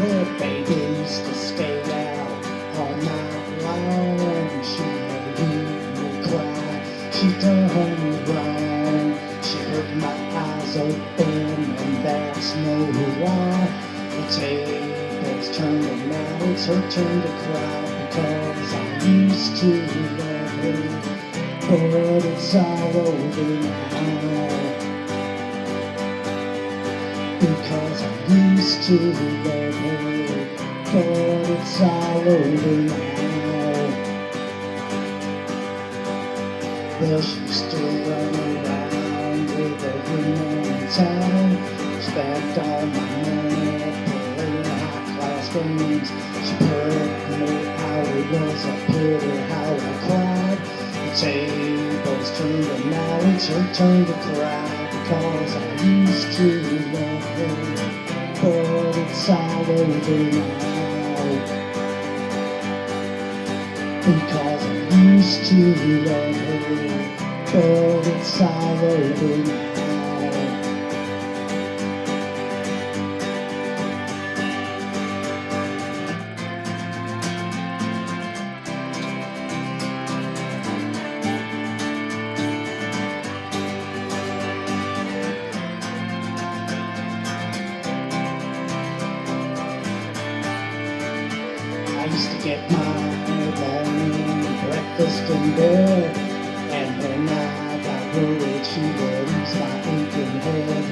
That baby used to stay out all night long. She made me cry, she done me wrong. She hurt my eyes open, and that's no lie. The table's turned and now it's her turn to cry. Because I used to love her, but it's all over now. Because I used to love her, but it's all over now. Well, she used to run around with every man in town. She spent all my money playing high-class games. She put me out, it was a pity how I cried. The table's turned and now it's her turn to cry. Because I used to love her, but it's all over now. Because I used to love her, but it's all over now. I used to get my morning breakfast in bed, and when I got worried she would ease my aching head.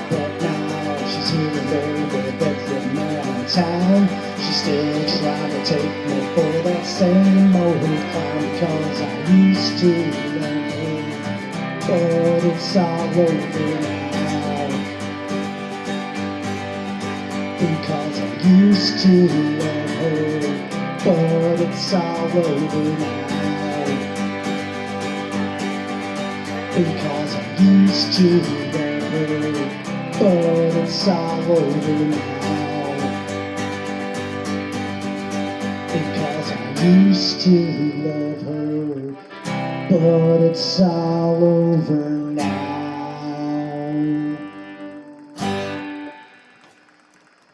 But now she's here today with every man in town. She's still trying to take me for that same old clown. Because I used to love her, but it's all over now. Because I used to love her, but it's all over now. Because I used to love her, but it's all over now. Because I used to love her, but it's all over